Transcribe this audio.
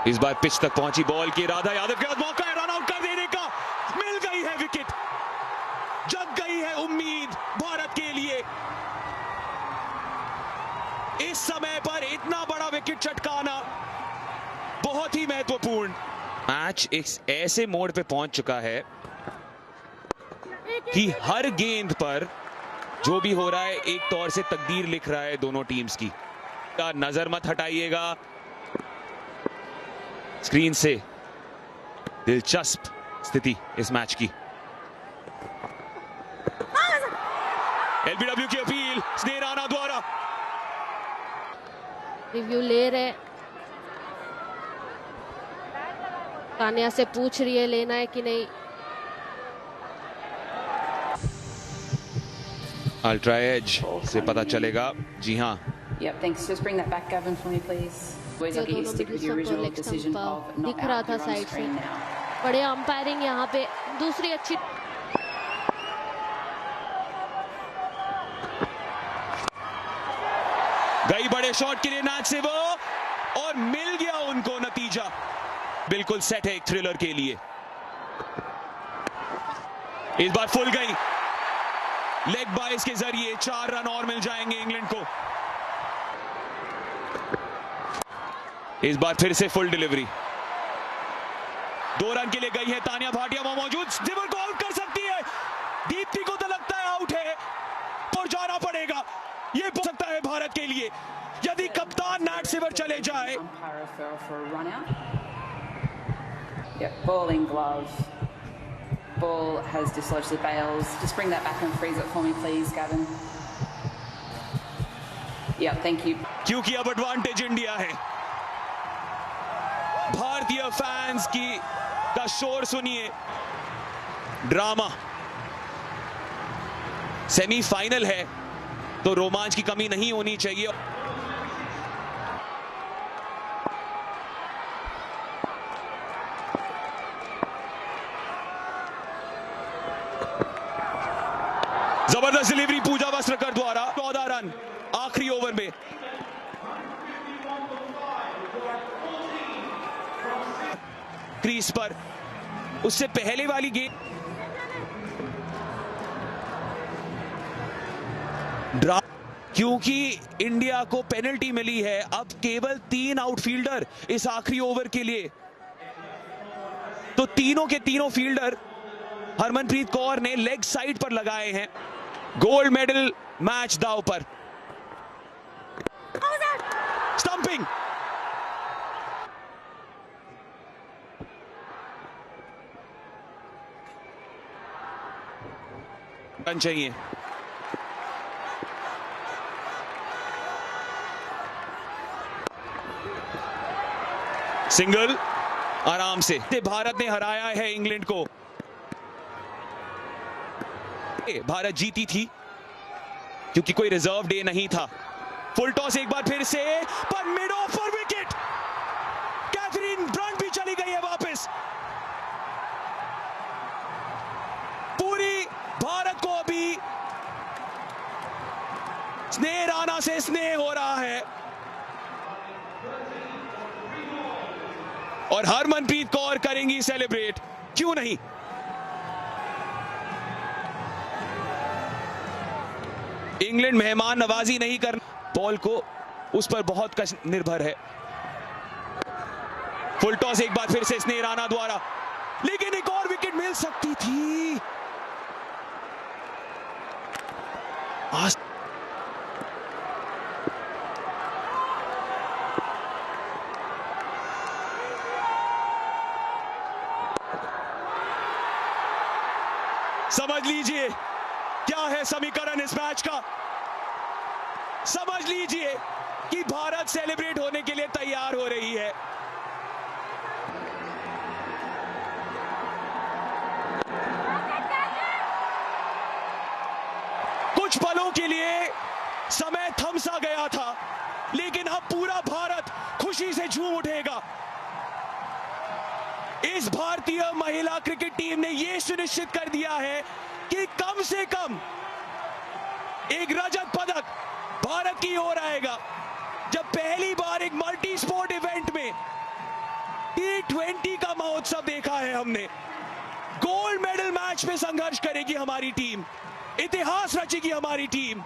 इस बार पिच तक पहुंची बॉल की राधा यादव के पास मौका है रन आउट कर देने का। मिल गई है विकेट, जग गई है उम्मीद भारत के लिए। इस समय पर इतना बड़ा विकेट चटकाना बहुत ही महत्वपूर्ण। मैच एक ऐसे मोड़ पे पहुंच चुका है कि हर गेंद पर जो भी हो रहा है एक तौर से तकदीर लिख रहा है दोनों टीम्स की। नजर मत हटाइएगा स्क्रीन से। दिलचस्प स्थिति इस मैच की। एलबीडब्ल्यू की अपील स्नेह राणा द्वारा। रिव्यू ले रहे, तानिया से पूछ रही है लेना है कि नहीं। अल्ट्रा एज से पता चलेगा। जी हाँ, Yep, thanks. Just bring that back, Gavin, for me, please. Always lucky you stick with your original decision of not दिख रहा out था here on साइड से। screen now. बड़े अंपायरिंग यहाँ पे। दूसरी अच्छी गई बड़े शॉट के लिए नाच से वो, और मिल गया उनको नतीजा। बिल्कुल सेट है एक थ्रिलर के लिए। इस बार फुल गई, लेग बाइस के जरिए 4 रन और मिल जाएंगे इंग्लैंड को। इस बार फिर से फुल डिलीवरी। 2 रन के लिए गई है तानिया भाटिया वहां मौजूद। जिवर को आउट कर सकती है। दीप्ति को तो लगता है आउट है और जाना पड़ेगा। ये हो सकता है भारत के लिए यदि कप्तान नैट सिवर चले जाए। Umpire referral for a run out. Yep, ball in glove. Ball has dislodged the bails. Just bring that back and freeze it for me, please, Gavin. Yep, thank you. क्योंकि अब एडवांटेज इंडिया है। भारतीय fans का शोर सुनिए। Drama. Semifinal है तो रोमांच की कमी नहीं होनी चाहिए। जबरदस्त डिलीवरी पूजा वस्त्रकर द्वारा। 14 रन आखिरी ओवर में। क्रीज पर उससे पहले वाली गेंद ड्रा, क्योंकि इंडिया को पेनल्टी मिली है। अब केवल 3 आउटफील्डर इस आखिरी ओवर के लिए, तो तीनों के तीनों फील्डर हरमनप्रीत कौर ने लेग साइड पर लगाए हैं। गोल्ड मेडल मैच दांव पर। स्टंपिंग। रन चाहिए। सिंगल आराम से। भारत ने हराया है इंग्लैंड को। भारत जीती थी क्योंकि कोई रिजर्व डे नहीं था। फुल टॉस एक बार फिर से, पर mid off for wicket. Katherine Brunt भी चली गई है वापस। पूरी भारत को अभी स्नेह राणा से स्नेह हो रहा है और हरमनप्रीत कौर करेंगी सेलिब्रेट। क्यों नहीं। इंग्लैंड मेहमान नवाजी नहीं कर, बॉल को उस पर बहुत कश निर्भर है। फुल टॉस एक बार फिर से स्नेह राणा द्वारा, लेकिन एक और विकेट मिल सकती थी। समझ लीजिए क्या है समीकरण इस मैच का। समझ लीजिए कि भारत सेलिब्रेट होने के लिए तैयार हो रही है। कुछ पलों के लिए समय थम सा गया था, लेकिन अब पूरा भारत खुशी से झूम उठेगा। इस भारतीय महिला क्रिकेट टीम ने यह सुनिश्चित कर दिया है कि कम से कम एक रजत पदक भारत की ओर आएगा, जब पहली बार एक मल्टी स्पोर्ट इवेंट में T20 का महोत्सव देखा है हमने। गोल्ड मेडल मैच में संघर्ष करेगी हमारी टीम, इतिहास रचेगी हमारी टीम।